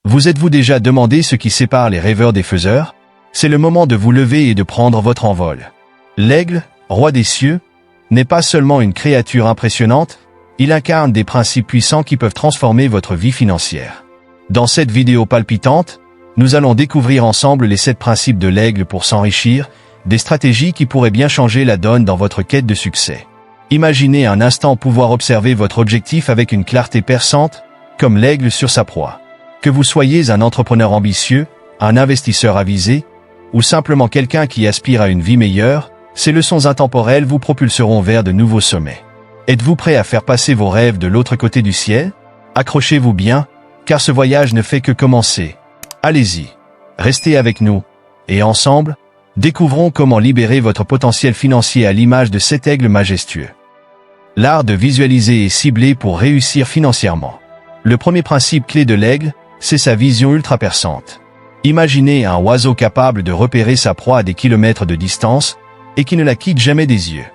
Vous êtes-vous déjà demandé ce qui sépare les rêveurs des faiseurs? C'est le moment de vous lever et de prendre votre envol. L'aigle, roi des cieux, n'est pas seulement une créature impressionnante, il incarne des principes puissants qui peuvent transformer votre vie financière. Dans cette vidéo palpitante, nous allons découvrir ensemble les 7 principes de l'aigle pour s'enrichir, des stratégies qui pourraient bien changer la donne dans votre quête de succès. Imaginez un instant pouvoir observer votre objectif avec une clarté perçante, comme l'aigle sur sa proie. Que vous soyez un entrepreneur ambitieux, un investisseur avisé, ou simplement quelqu'un qui aspire à une vie meilleure, ces leçons intemporelles vous propulseront vers de nouveaux sommets. Êtes-vous prêt à faire passer vos rêves de l'autre côté du ciel? Accrochez-vous bien, car ce voyage ne fait que commencer. Allez-y, restez avec nous, et ensemble, découvrons comment libérer votre potentiel financier à l'image de cet aigle majestueux. L'art de visualiser et cibler pour réussir financièrement. Le premier principe clé de l'aigle, c'est sa vision ultra perçante. Imaginez un oiseau capable de repérer sa proie à des kilomètres de distance et qui ne la quitte jamais des yeux.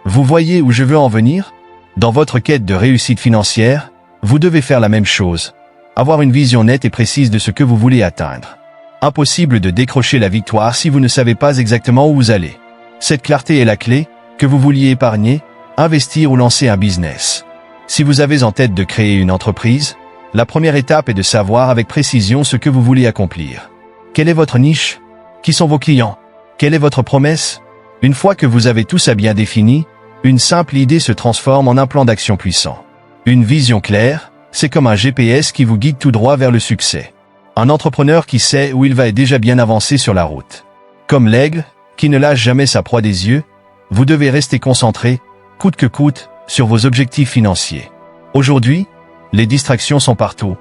Vous voyez où je veux en venir? Dans votre quête de réussite financière, vous devez faire la même chose. Avoir une vision nette et précise de ce que vous voulez atteindre. Impossible de décrocher la victoire si vous ne savez pas exactement où vous allez. Cette clarté est la clé, que vous vouliez épargner, investir ou lancer un business. Si vous avez en tête de créer une entreprise, la première étape est de savoir avec précision ce que vous voulez accomplir. Quelle est votre niche? Qui sont vos clients? Quelle est votre promesse? Une fois que vous avez tout ça bien défini, une simple idée se transforme en un plan d'action puissant. Une vision claire, c'est comme un GPS qui vous guide tout droit vers le succès. Un entrepreneur qui sait où il va est déjà bien avancé sur la route. Comme l'aigle, qui ne lâche jamais sa proie des yeux, vous devez rester concentré, coûte que coûte, sur vos objectifs financiers. Aujourd'hui, les distractions sont partout.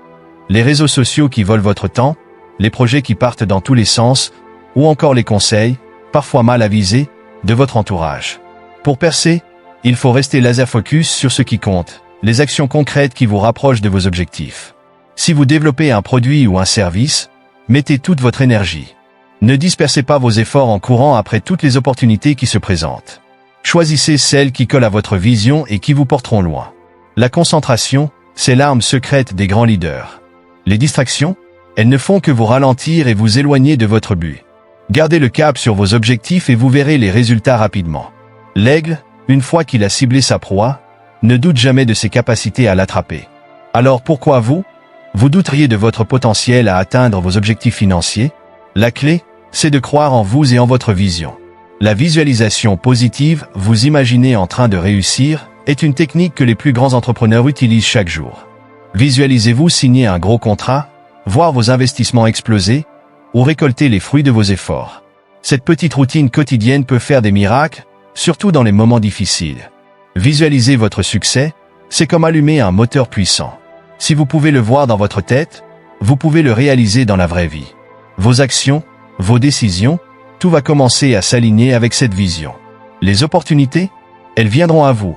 Les réseaux sociaux qui volent votre temps, les projets qui partent dans tous les sens, ou encore les conseils, parfois mal avisés, de votre entourage. Pour percer, il faut rester laser focus sur ce qui compte, les actions concrètes qui vous rapprochent de vos objectifs. Si vous développez un produit ou un service, mettez toute votre énergie. Ne dispersez pas vos efforts en courant après toutes les opportunités qui se présentent. Choisissez celles qui collent à votre vision et qui vous porteront loin. La concentration, c'est l'arme secrète des grands leaders. Les distractions, elles ne font que vous ralentir et vous éloigner de votre but. Gardez le cap sur vos objectifs et vous verrez les résultats rapidement. L'aigle, une fois qu'il a ciblé sa proie, ne doute jamais de ses capacités à l'attraper. Alors pourquoi vous douteriez de votre potentiel à atteindre vos objectifs financiers? La clé, c'est de croire en vous et en votre vision. La visualisation positive, vous imaginez en train de réussir, est une technique que les plus grands entrepreneurs utilisent chaque jour. Visualisez-vous signer un gros contrat, voir vos investissements exploser, ou récolter les fruits de vos efforts. Cette petite routine quotidienne peut faire des miracles, surtout dans les moments difficiles. Visualiser votre succès, c'est comme allumer un moteur puissant. Si vous pouvez le voir dans votre tête, vous pouvez le réaliser dans la vraie vie. Vos actions, vos décisions, tout va commencer à s'aligner avec cette vision. Les opportunités, elles viendront à vous.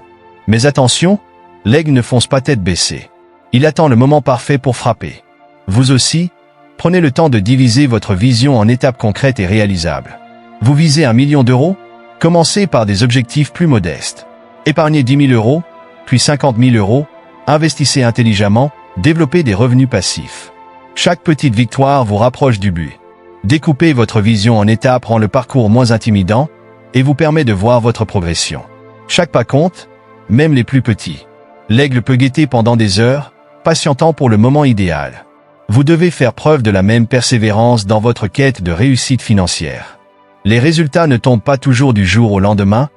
Mais attention, l'aigle ne fonce pas tête baissée. Il attend le moment parfait pour frapper. Vous aussi, prenez le temps de diviser votre vision en étapes concrètes et réalisables. Vous visez 1 million d'euros? Commencez par des objectifs plus modestes. Épargnez 10 000 euros, puis 50 000 euros, investissez intelligemment, développez des revenus passifs. Chaque petite victoire vous rapproche du but. Découpez votre vision en étapes rend le parcours moins intimidant et vous permet de voir votre progression. Chaque pas compte, même les plus petits. L'aigle peut guetter pendant des heures, patientant pour le moment idéal. Vous devez faire preuve de la même persévérance dans votre quête de réussite financière. Les résultats ne tombent pas toujours du jour au lendemain,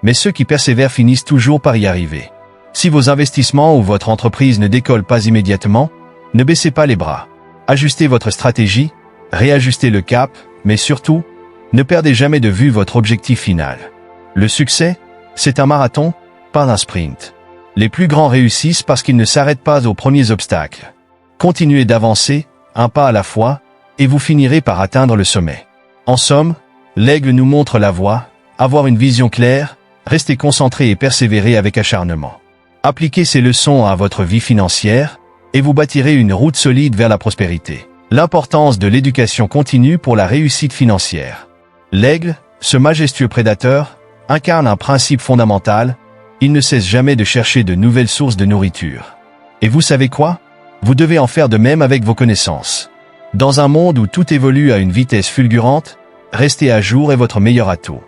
mais ceux qui persévèrent finissent toujours par y arriver. Si vos investissements ou votre entreprise ne décollent pas immédiatement, ne baissez pas les bras. Ajustez votre stratégie, réajustez le cap, mais surtout, ne perdez jamais de vue votre objectif final. Le succès, c'est un marathon, pas un sprint. Les plus grands réussissent parce qu'ils ne s'arrêtent pas aux premiers obstacles. Continuez d'avancer, un pas à la fois, et vous finirez par atteindre le sommet. En somme, l'aigle nous montre la voie, avoir une vision claire, rester concentré et persévérer avec acharnement. Appliquez ces leçons à votre vie financière, et vous bâtirez une route solide vers la prospérité. L'importance de l'éducation continue pour la réussite financière. L'aigle, ce majestueux prédateur, incarne un principe fondamental, il ne cesse jamais de chercher de nouvelles sources de nourriture. Et vous savez quoi? Vous devez en faire de même avec vos connaissances. Dans un monde où tout évolue à une vitesse fulgurante, rester à jour est votre meilleur atout.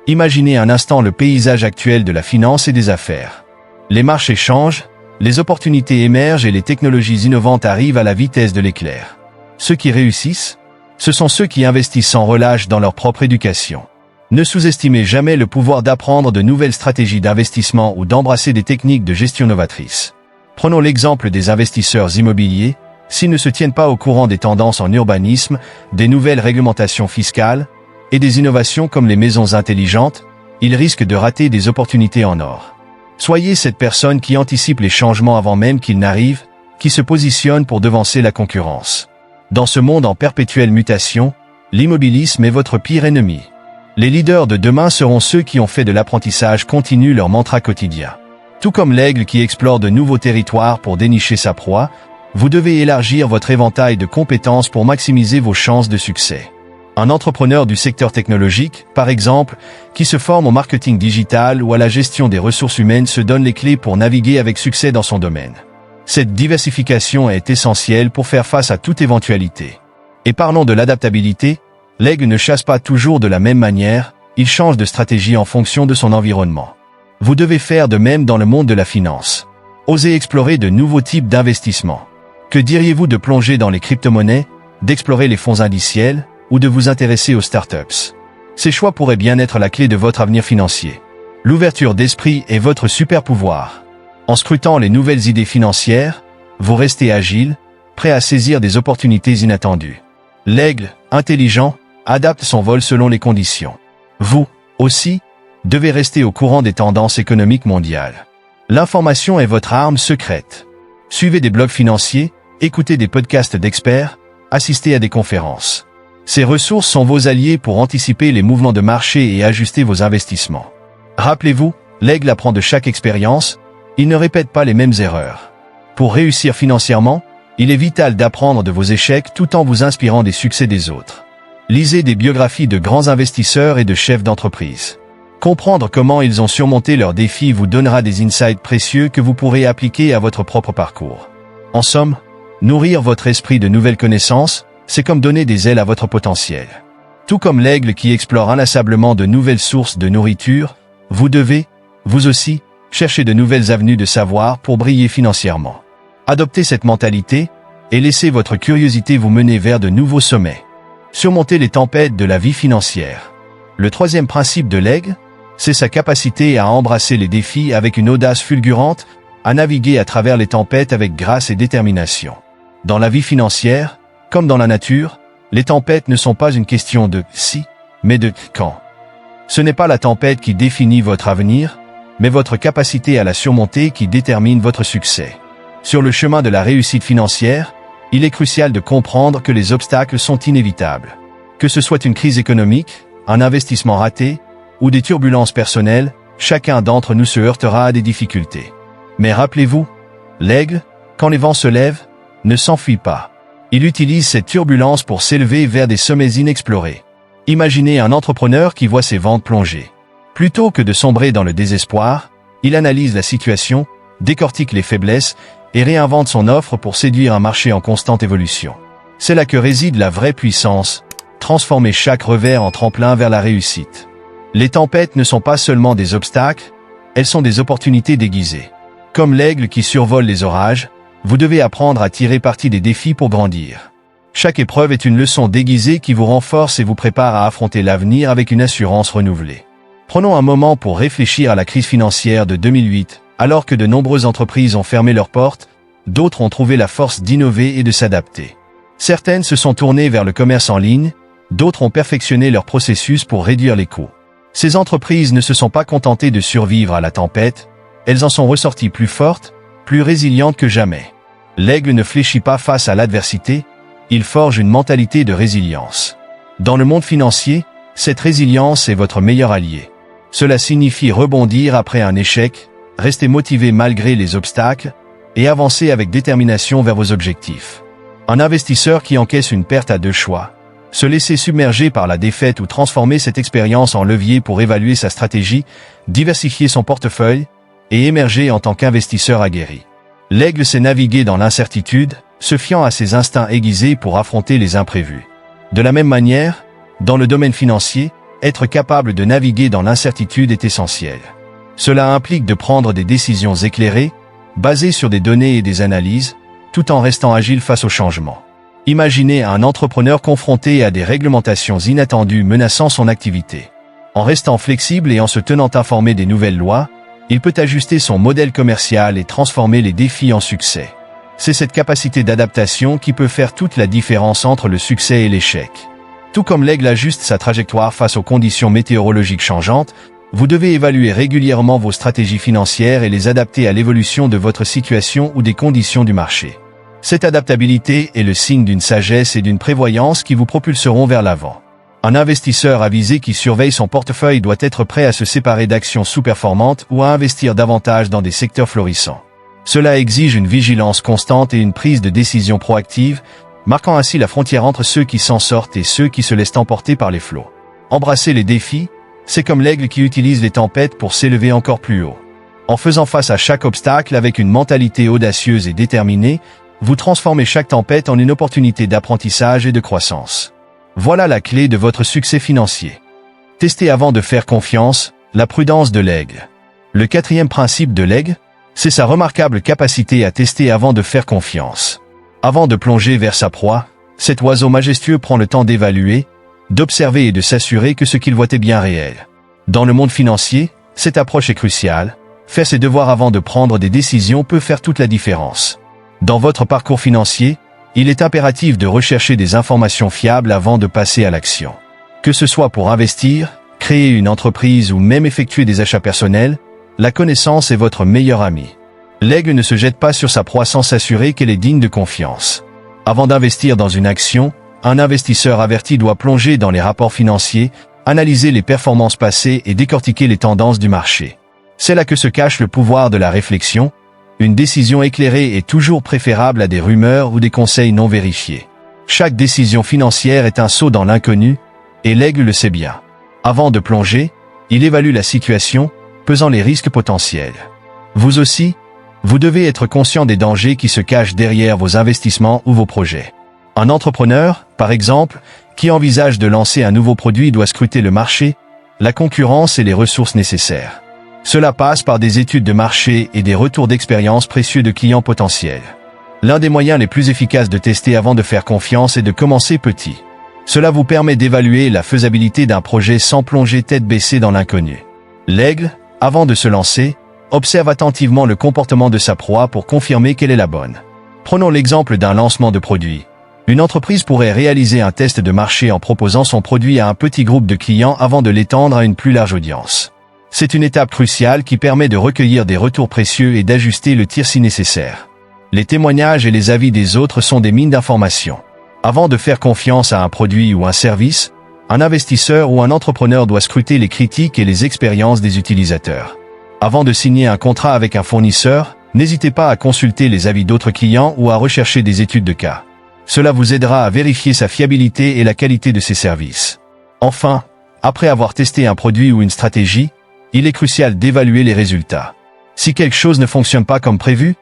Imaginez un instant le paysage actuel de la finance et des affaires. Les marchés changent, les opportunités émergent et les technologies innovantes arrivent à la vitesse de l'éclair. Ceux qui réussissent, ce sont ceux qui investissent sans relâche dans leur propre éducation. Ne sous-estimez jamais le pouvoir d'apprendre de nouvelles stratégies d'investissement ou d'embrasser des techniques de gestion novatrices. Prenons l'exemple des investisseurs immobiliers. S'ils ne se tiennent pas au courant des tendances en urbanisme, des nouvelles réglementations fiscales et des innovations comme les maisons intelligentes, ils risquent de rater des opportunités en or. Soyez cette personne qui anticipe les changements avant même qu'ils n'arrivent, qui se positionne pour devancer la concurrence. Dans ce monde en perpétuelle mutation, l'immobilisme est votre pire ennemi. Les leaders de demain seront ceux qui ont fait de l'apprentissage continu leur mantra quotidien. Tout comme l'aigle qui explore de nouveaux territoires pour dénicher sa proie, vous devez élargir votre éventail de compétences pour maximiser vos chances de succès. Un entrepreneur du secteur technologique, par exemple, qui se forme au marketing digital ou à la gestion des ressources humaines se donne les clés pour naviguer avec succès dans son domaine. Cette diversification est essentielle pour faire face à toute éventualité. Et parlons de l'adaptabilité, l'aigle ne chasse pas toujours de la même manière, il change de stratégie en fonction de son environnement. Vous devez faire de même dans le monde de la finance. Osez explorer de nouveaux types d'investissements. Que diriez-vous de plonger dans les crypto-monnaies, d'explorer les fonds indiciels ou de vous intéresser aux startups? Ces choix pourraient bien être la clé de votre avenir financier. L'ouverture d'esprit est votre super pouvoir. En scrutant les nouvelles idées financières, vous restez agile, prêt à saisir des opportunités inattendues. L'aigle, intelligent, adapte son vol selon les conditions. Vous, aussi, devez rester au courant des tendances économiques mondiales. L'information est votre arme secrète. Suivez des blogs financiers, écoutez des podcasts d'experts, assistez à des conférences. Ces ressources sont vos alliés pour anticiper les mouvements de marché et ajuster vos investissements. Rappelez-vous, l'aigle apprend de chaque expérience, il ne répète pas les mêmes erreurs. Pour réussir financièrement, il est vital d'apprendre de vos échecs tout en vous inspirant des succès des autres. Lisez des biographies de grands investisseurs et de chefs d'entreprise. Comprendre comment ils ont surmonté leurs défis vous donnera des insights précieux que vous pourrez appliquer à votre propre parcours. En somme, nourrir votre esprit de nouvelles connaissances, c'est comme donner des ailes à votre potentiel. Tout comme l'aigle qui explore inlassablement de nouvelles sources de nourriture, vous devez, vous aussi, chercher de nouvelles avenues de savoir pour briller financièrement. Adoptez cette mentalité et laissez votre curiosité vous mener vers de nouveaux sommets. Surmontez les tempêtes de la vie financière. Le troisième principe de l'aigle, c'est sa capacité à embrasser les défis avec une audace fulgurante, à naviguer à travers les tempêtes avec grâce et détermination. Dans la vie financière, comme dans la nature, les tempêtes ne sont pas une question de « si », mais de « quand ». Ce n'est pas la tempête qui définit votre avenir, mais votre capacité à la surmonter qui détermine votre succès. Sur le chemin de la réussite financière, il est crucial de comprendre que les obstacles sont inévitables. Que ce soit une crise économique, un investissement raté, ou des turbulences personnelles, chacun d'entre nous se heurtera à des difficultés. Mais rappelez-vous, l'aigle, quand les vents se lèvent, ne s'enfuit pas. Il utilise cette turbulence pour s'élever vers des sommets inexplorés. Imaginez un entrepreneur qui voit ses ventes plonger. Plutôt que de sombrer dans le désespoir, il analyse la situation, décortique les faiblesses et réinvente son offre pour séduire un marché en constante évolution. C'est là que réside la vraie puissance, transformer chaque revers en tremplin vers la réussite. Les tempêtes ne sont pas seulement des obstacles, elles sont des opportunités déguisées. Comme l'aigle qui survole les orages, vous devez apprendre à tirer parti des défis pour grandir. Chaque épreuve est une leçon déguisée qui vous renforce et vous prépare à affronter l'avenir avec une assurance renouvelée. Prenons un moment pour réfléchir à la crise financière de 2008. Alors que de nombreuses entreprises ont fermé leurs portes, d'autres ont trouvé la force d'innover et de s'adapter. Certaines se sont tournées vers le commerce en ligne, d'autres ont perfectionné leur processus pour réduire les coûts. Ces entreprises ne se sont pas contentées de survivre à la tempête, elles en sont ressorties plus fortes, plus résilientes que jamais. L'aigle ne fléchit pas face à l'adversité, il forge une mentalité de résilience. Dans le monde financier, cette résilience est votre meilleur allié. Cela signifie rebondir après un échec, rester motivé malgré les obstacles et avancer avec détermination vers vos objectifs. Un investisseur qui encaisse une perte a deux choix. Se laisser submerger par la défaite ou transformer cette expérience en levier pour évaluer sa stratégie, diversifier son portefeuille et émerger en tant qu'investisseur aguerri. L'aigle sait naviguer dans l'incertitude, se fiant à ses instincts aiguisés pour affronter les imprévus. De la même manière, dans le domaine financier, être capable de naviguer dans l'incertitude est essentiel. Cela implique de prendre des décisions éclairées, basées sur des données et des analyses, tout en restant agile face aux changements. Imaginez un entrepreneur confronté à des réglementations inattendues menaçant son activité. En restant flexible et en se tenant informé des nouvelles lois, il peut ajuster son modèle commercial et transformer les défis en succès. C'est cette capacité d'adaptation qui peut faire toute la différence entre le succès et l'échec. Tout comme l'aigle ajuste sa trajectoire face aux conditions météorologiques changeantes, vous devez évaluer régulièrement vos stratégies financières et les adapter à l'évolution de votre situation ou des conditions du marché. Cette adaptabilité est le signe d'une sagesse et d'une prévoyance qui vous propulseront vers l'avant. Un investisseur avisé qui surveille son portefeuille doit être prêt à se séparer d'actions sous-performantes ou à investir davantage dans des secteurs florissants. Cela exige une vigilance constante et une prise de décision proactive, marquant ainsi la frontière entre ceux qui s'en sortent et ceux qui se laissent emporter par les flots. Embrasser les défis, c'est comme l'aigle qui utilise les tempêtes pour s'élever encore plus haut. En faisant face à chaque obstacle avec une mentalité audacieuse et déterminée, vous transformez chaque tempête en une opportunité d'apprentissage et de croissance. Voilà la clé de votre succès financier. Tester avant de faire confiance, la prudence de l'aigle. Le quatrième principe de l'aigle, c'est sa remarquable capacité à tester avant de faire confiance. Avant de plonger vers sa proie, cet oiseau majestueux prend le temps d'évaluer, d'observer et de s'assurer que ce qu'il voit est bien réel. Dans le monde financier, cette approche est cruciale. Faire ses devoirs avant de prendre des décisions peut faire toute la différence. Dans votre parcours financier, il est impératif de rechercher des informations fiables avant de passer à l'action. Que ce soit pour investir, créer une entreprise ou même effectuer des achats personnels, la connaissance est votre meilleur ami. L'aigle ne se jette pas sur sa proie sans s'assurer qu'elle est digne de confiance. Avant d'investir dans une action, un investisseur averti doit plonger dans les rapports financiers, analyser les performances passées et décortiquer les tendances du marché. C'est là que se cache le pouvoir de la réflexion. Une décision éclairée est toujours préférable à des rumeurs ou des conseils non vérifiés. Chaque décision financière est un saut dans l'inconnu, et l'aigle le sait bien. Avant de plonger, il évalue la situation, pesant les risques potentiels. Vous aussi, vous devez être conscient des dangers qui se cachent derrière vos investissements ou vos projets. Un entrepreneur, par exemple, qui envisage de lancer un nouveau produit doit scruter le marché, la concurrence et les ressources nécessaires. Cela passe par des études de marché et des retours d'expérience précieux de clients potentiels. L'un des moyens les plus efficaces de tester avant de faire confiance est de commencer petit. Cela vous permet d'évaluer la faisabilité d'un projet sans plonger tête baissée dans l'inconnu. L'aigle, avant de se lancer, observe attentivement le comportement de sa proie pour confirmer qu'elle est la bonne. Prenons l'exemple d'un lancement de produit. Une entreprise pourrait réaliser un test de marché en proposant son produit à un petit groupe de clients avant de l'étendre à une plus large audience. C'est une étape cruciale qui permet de recueillir des retours précieux et d'ajuster le tir si nécessaire. Les témoignages et les avis des autres sont des mines d'informations. Avant de faire confiance à un produit ou un service, un investisseur ou un entrepreneur doit scruter les critiques et les expériences des utilisateurs. Avant de signer un contrat avec un fournisseur, n'hésitez pas à consulter les avis d'autres clients ou à rechercher des études de cas. Cela vous aidera à vérifier sa fiabilité et la qualité de ses services. Enfin, après avoir testé un produit ou une stratégie, il est crucial d'évaluer les résultats. Si quelque chose ne fonctionne pas comme prévu,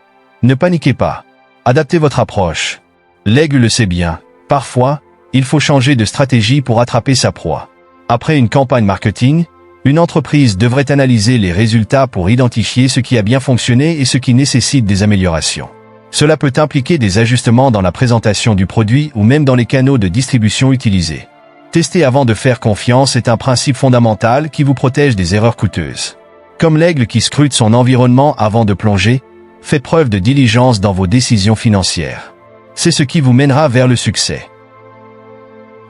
ne paniquez pas. Adaptez votre approche. L'aigle le sait bien. Parfois, il faut changer de stratégie pour attraper sa proie. Après une campagne marketing, une entreprise devrait analyser les résultats pour identifier ce qui a bien fonctionné et ce qui nécessite des améliorations. Cela peut impliquer des ajustements dans la présentation du produit ou même dans les canaux de distribution utilisés. Tester avant de faire confiance est un principe fondamental qui vous protège des erreurs coûteuses. Comme l'aigle qui scrute son environnement avant de plonger, faites preuve de diligence dans vos décisions financières. C'est ce qui vous mènera vers le succès.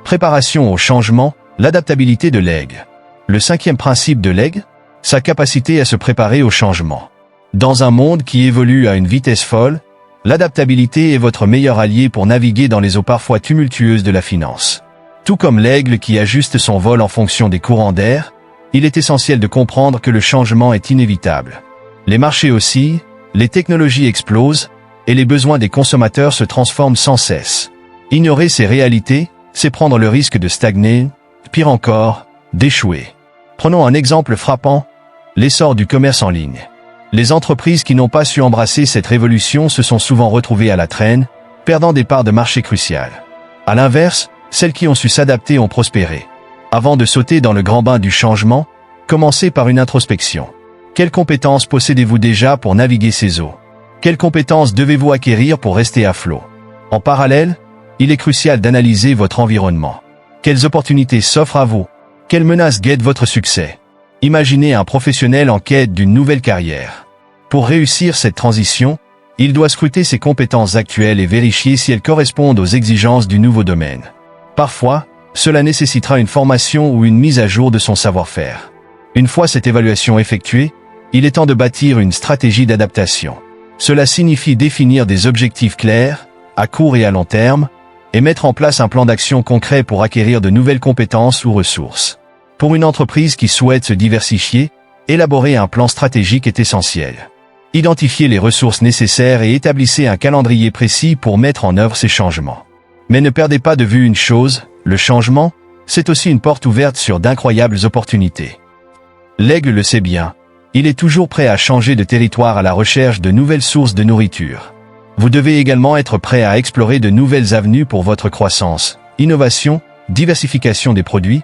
Préparation au changement, l'adaptabilité de l'aigle. Le cinquième principe de l'aigle, sa capacité à se préparer au changement. Dans un monde qui évolue à une vitesse folle, l'adaptabilité est votre meilleur allié pour naviguer dans les eaux parfois tumultueuses de la finance. Tout comme l'aigle qui ajuste son vol en fonction des courants d'air, il est essentiel de comprendre que le changement est inévitable. Les marchés oscillent, les technologies explosent, et les besoins des consommateurs se transforment sans cesse. Ignorer ces réalités, c'est prendre le risque de stagner, pire encore, d'échouer. Prenons un exemple frappant, l'essor du commerce en ligne. Les entreprises qui n'ont pas su embrasser cette révolution se sont souvent retrouvées à la traîne, perdant des parts de marché cruciales. À l'inverse, celles qui ont su s'adapter ont prospéré. Avant de sauter dans le grand bain du changement, commencez par une introspection. Quelles compétences possédez-vous déjà pour naviguer ces eaux? Quelles compétences devez-vous acquérir pour rester à flot? En parallèle, il est crucial d'analyser votre environnement. Quelles opportunités s'offrent à vous? Quelles menaces guettent votre succès? Imaginez un professionnel en quête d'une nouvelle carrière. Pour réussir cette transition, il doit scruter ses compétences actuelles et vérifier si elles correspondent aux exigences du nouveau domaine. Parfois, cela nécessitera une formation ou une mise à jour de son savoir-faire. Une fois cette évaluation effectuée, il est temps de bâtir une stratégie d'adaptation. Cela signifie définir des objectifs clairs, à court et à long terme, et mettre en place un plan d'action concret pour acquérir de nouvelles compétences ou ressources. Pour une entreprise qui souhaite se diversifier, élaborer un plan stratégique est essentiel. Identifiez les ressources nécessaires et établissez un calendrier précis pour mettre en œuvre ces changements. Mais ne perdez pas de vue une chose, le changement, c'est aussi une porte ouverte sur d'incroyables opportunités. L'aigle le sait bien, il est toujours prêt à changer de territoire à la recherche de nouvelles sources de nourriture. Vous devez également être prêt à explorer de nouvelles avenues pour votre croissance, innovation, diversification des produits,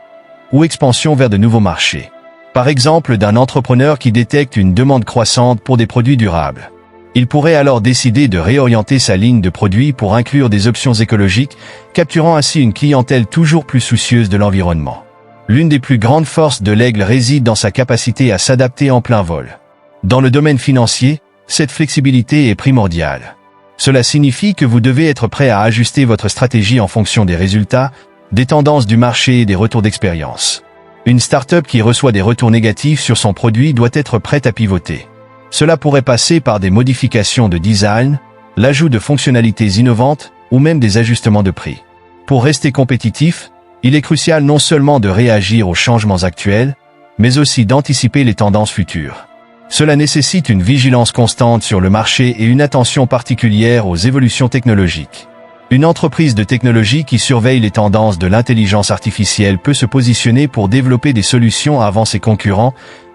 ou expansion vers de nouveaux marchés. Par exemple, d'un entrepreneur qui détecte une demande croissante pour des produits durables. Il pourrait alors décider de réorienter sa ligne de produits pour inclure des options écologiques, capturant ainsi une clientèle toujours plus soucieuse de l'environnement. L'une des plus grandes forces de l'aigle réside dans sa capacité à s'adapter en plein vol. Dans le domaine financier, cette flexibilité est primordiale. Cela signifie que vous devez être prêt à ajuster votre stratégie en fonction des résultats, des tendances du marché et des retours d'expérience. Une start-up qui reçoit des retours négatifs sur son produit doit être prête à pivoter. Cela pourrait passer par des modifications de design, l'ajout de fonctionnalités innovantes ou même des ajustements de prix. Pour rester compétitif, il est crucial non seulement de réagir aux changements actuels, mais aussi d'anticiper les tendances futures. Cela nécessite une vigilance constante sur le marché et une attention particulière aux évolutions technologiques. Une entreprise de technologie qui surveille les tendances de l'intelligence artificielle peut se positionner pour développer des solutions avant ses concurrents,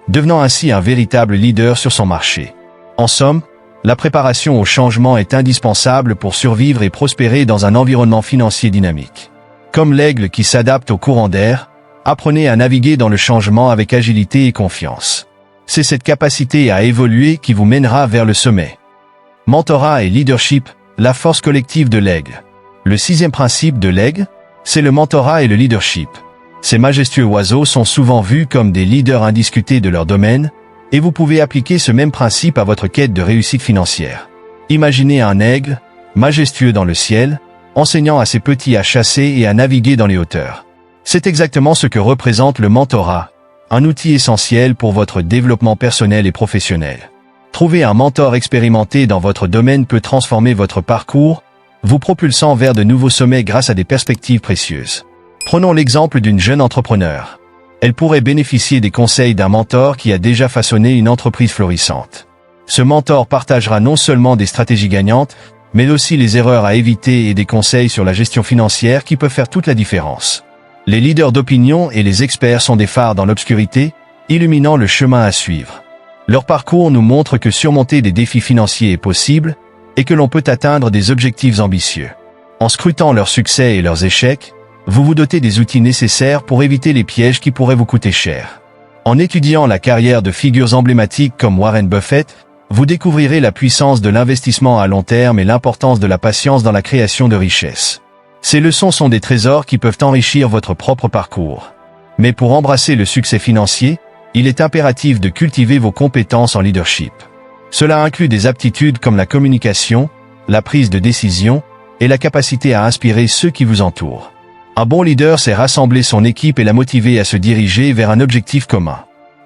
devenant ainsi un véritable leader sur son marché. En somme, la préparation au changement est indispensable pour survivre et prospérer dans un environnement financier dynamique. Comme l'aigle qui s'adapte au courant d'air, apprenez à naviguer dans le changement avec agilité et confiance. C'est cette capacité à évoluer qui vous mènera vers le sommet. Mentorat et leadership, la force collective de l'aigle. Le 6e principe de l'aigle, c'est le mentorat et le leadership. Ces majestueux oiseaux sont souvent vus comme des leaders indiscutés de leur domaine, et vous pouvez appliquer ce même principe à votre quête de réussite financière. Imaginez un aigle, majestueux dans le ciel, enseignant à ses petits à chasser et à naviguer dans les hauteurs. C'est exactement ce que représente le mentorat, un outil essentiel pour votre développement personnel et professionnel. Trouver un mentor expérimenté dans votre domaine peut transformer votre parcours, vous propulsant vers de nouveaux sommets grâce à des perspectives précieuses. Prenons l'exemple d'une jeune entrepreneur. Elle pourrait bénéficier des conseils d'un mentor qui a déjà façonné une entreprise florissante. Ce mentor partagera non seulement des stratégies gagnantes, mais aussi les erreurs à éviter et des conseils sur la gestion financière qui peuvent faire toute la différence. Les leaders d'opinion et les experts sont des phares dans l'obscurité, illuminant le chemin à suivre. Leur parcours nous montre que surmonter des défis financiers est possible et que l'on peut atteindre des objectifs ambitieux. En scrutant leurs succès et leurs échecs, vous vous dotez des outils nécessaires pour éviter les pièges qui pourraient vous coûter cher. En étudiant la carrière de figures emblématiques comme Warren Buffett, vous découvrirez la puissance de l'investissement à long terme et l'importance de la patience dans la création de richesses. Ces leçons sont des trésors qui peuvent enrichir votre propre parcours. Mais pour embrasser le succès financier, il est impératif de cultiver vos compétences en leadership. Cela inclut des aptitudes comme la communication, la prise de décision et la capacité à inspirer ceux qui vous entourent. Un bon leader sait rassembler son équipe et la motiver à se diriger vers un objectif commun.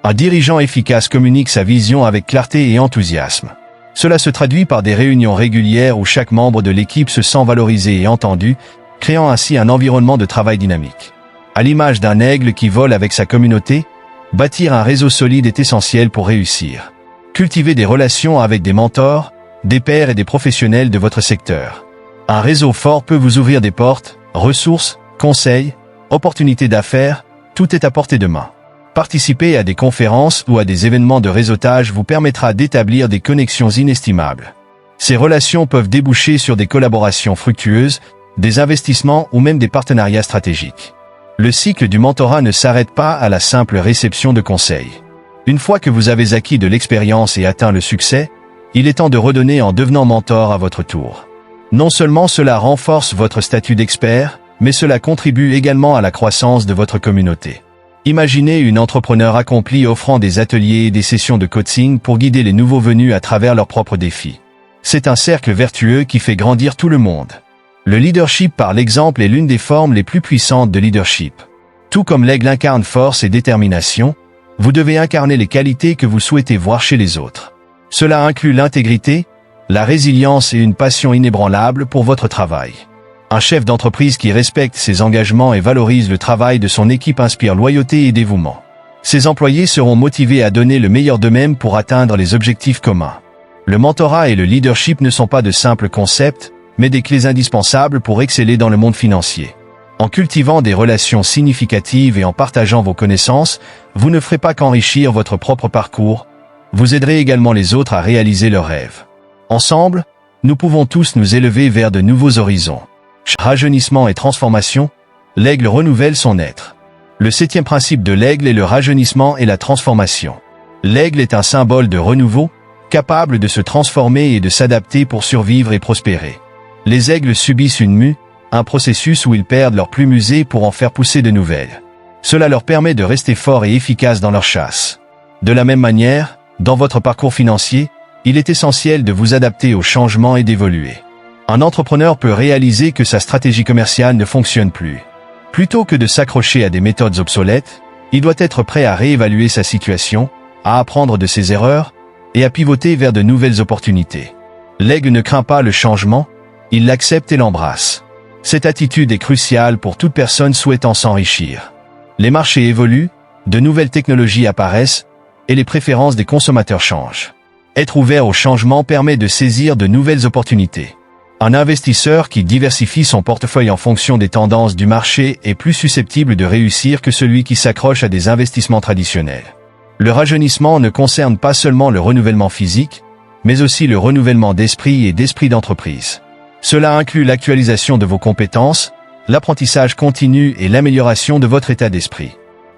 Un dirigeant efficace communique sa vision avec clarté et enthousiasme. Cela se traduit par des réunions régulières où chaque membre de l'équipe se sent valorisé et entendu, créant ainsi un environnement de travail dynamique. À l'image d'un aigle qui vole avec sa communauté, bâtir un réseau solide est essentiel pour réussir. Cultivez des relations avec des mentors, des pairs et des professionnels de votre secteur. Un réseau fort peut vous ouvrir des portes, ressources, conseils, opportunités d'affaires, tout est à portée de main. Participer à des conférences ou à des événements de réseautage vous permettra d'établir des connexions inestimables. Ces relations peuvent déboucher sur des collaborations fructueuses, des investissements ou même des partenariats stratégiques. Le cycle du mentorat ne s'arrête pas à la simple réception de conseils. Une fois que vous avez acquis de l'expérience et atteint le succès, il est temps de redonner en devenant mentor à votre tour. Non seulement cela renforce votre statut d'expert, mais cela contribue également à la croissance de votre communauté. Imaginez une entrepreneur accomplie offrant des ateliers et des sessions de coaching pour guider les nouveaux venus à travers leurs propres défis. C'est un cercle vertueux qui fait grandir tout le monde. Le leadership par l'exemple est l'une des formes les plus puissantes de leadership. Tout comme l'aigle incarne force et détermination, vous devez incarner les qualités que vous souhaitez voir chez les autres. Cela inclut l'intégrité, la résilience et une passion inébranlable pour votre travail. Un chef d'entreprise qui respecte ses engagements et valorise le travail de son équipe inspire loyauté et dévouement. Ses employés seront motivés à donner le meilleur d'eux-mêmes pour atteindre les objectifs communs. Le mentorat et le leadership ne sont pas de simples concepts, mais des clés indispensables pour exceller dans le monde financier. En cultivant des relations significatives et en partageant vos connaissances, vous ne ferez pas qu'enrichir votre propre parcours, vous aiderez également les autres à réaliser leurs rêves. Ensemble, nous pouvons tous nous élever vers de nouveaux horizons. Rajeunissement et transformation, l'aigle renouvelle son être. Le 7e principe de l'aigle est le rajeunissement et la transformation. L'aigle est un symbole de renouveau, capable de se transformer et de s'adapter pour survivre et prospérer. Les aigles subissent une mue, un processus où ils perdent leur plume usée pour en faire pousser de nouvelles. Cela leur permet de rester forts et efficaces dans leur chasse. De la même manière, dans votre parcours financier, il est essentiel de vous adapter aux changements et d'évoluer. Un entrepreneur peut réaliser que sa stratégie commerciale ne fonctionne plus. Plutôt que de s'accrocher à des méthodes obsolètes, il doit être prêt à réévaluer sa situation, à apprendre de ses erreurs et à pivoter vers de nouvelles opportunités. L'aigle ne craint pas le changement, il l'accepte et l'embrasse. Cette attitude est cruciale pour toute personne souhaitant s'enrichir. Les marchés évoluent, de nouvelles technologies apparaissent, et les préférences des consommateurs changent. Être ouvert au changement permet de saisir de nouvelles opportunités. Un investisseur qui diversifie son portefeuille en fonction des tendances du marché est plus susceptible de réussir que celui qui s'accroche à des investissements traditionnels. Le rajeunissement ne concerne pas seulement le renouvellement physique, mais aussi le renouvellement d'esprit et d'esprit d'entreprise. Cela inclut l'actualisation de vos compétences, l'apprentissage continu et l'amélioration de votre état d'esprit.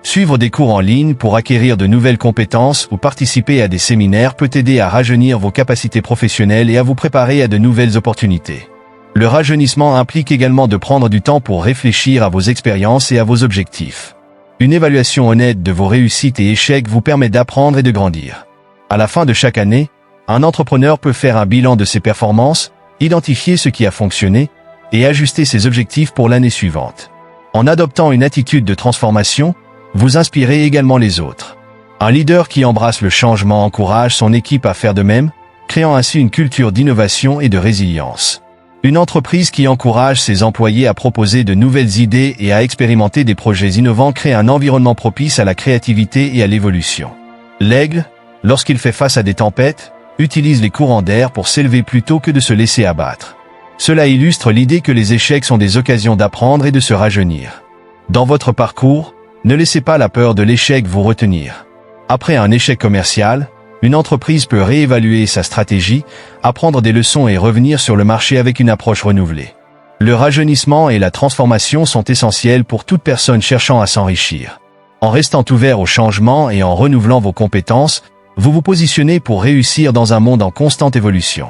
Suivre des cours en ligne pour acquérir de nouvelles compétences ou participer à des séminaires peut aider à rajeunir vos capacités professionnelles et à vous préparer à de nouvelles opportunités. Le rajeunissement implique également de prendre du temps pour réfléchir à vos expériences et à vos objectifs. Une évaluation honnête de vos réussites et échecs vous permet d'apprendre et de grandir. À la fin de chaque année, un entrepreneur peut faire un bilan de ses performances, identifier ce qui a fonctionné et ajuster ses objectifs pour l'année suivante. En adoptant une attitude de transformation, vous inspirez également les autres. Un leader qui embrasse le changement encourage son équipe à faire de même, créant ainsi une culture d'innovation et de résilience. Une entreprise qui encourage ses employés à proposer de nouvelles idées et à expérimenter des projets innovants crée un environnement propice à la créativité et à l'évolution. L'aigle, lorsqu'il fait face à des tempêtes, utilise les courants d'air pour s'élever plutôt que de se laisser abattre. Cela illustre l'idée que les échecs sont des occasions d'apprendre et de se rajeunir. Dans votre parcours, ne laissez pas la peur de l'échec vous retenir. Après un échec commercial, une entreprise peut réévaluer sa stratégie, apprendre des leçons et revenir sur le marché avec une approche renouvelée. Le rajeunissement et la transformation sont essentiels pour toute personne cherchant à s'enrichir. En restant ouvert au changement et en renouvelant vos compétences, vous vous positionnez pour réussir dans un monde en constante évolution.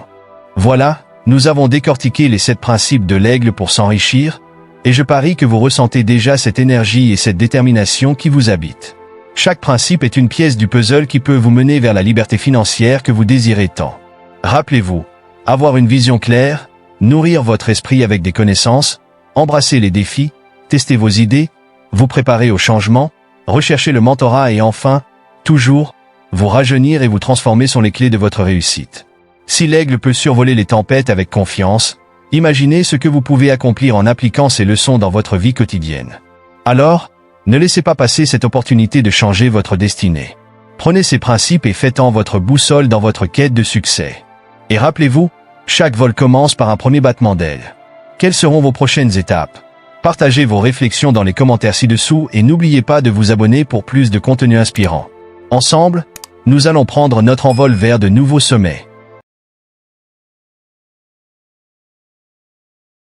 Voilà, nous avons décortiqué les 7 principes de l'aigle pour s'enrichir, et je parie que vous ressentez déjà cette énergie et cette détermination qui vous habitent. Chaque principe est une pièce du puzzle qui peut vous mener vers la liberté financière que vous désirez tant. Rappelez-vous, avoir une vision claire, nourrir votre esprit avec des connaissances, embrasser les défis, tester vos idées, vous préparer au changement, rechercher le mentorat et enfin, toujours, vous rajeunir et vous transformer sont les clés de votre réussite. Si l'aigle peut survoler les tempêtes avec confiance, imaginez ce que vous pouvez accomplir en appliquant ces leçons dans votre vie quotidienne. Alors, ne laissez pas passer cette opportunité de changer votre destinée. Prenez ces principes et faites-en votre boussole dans votre quête de succès. Et rappelez-vous, chaque vol commence par un premier battement d'aile. Quelles seront vos prochaines étapes? Partagez vos réflexions dans les commentaires ci-dessous et n'oubliez pas de vous abonner pour plus de contenu inspirant. Ensemble, nous allons prendre notre envol vers de nouveaux sommets.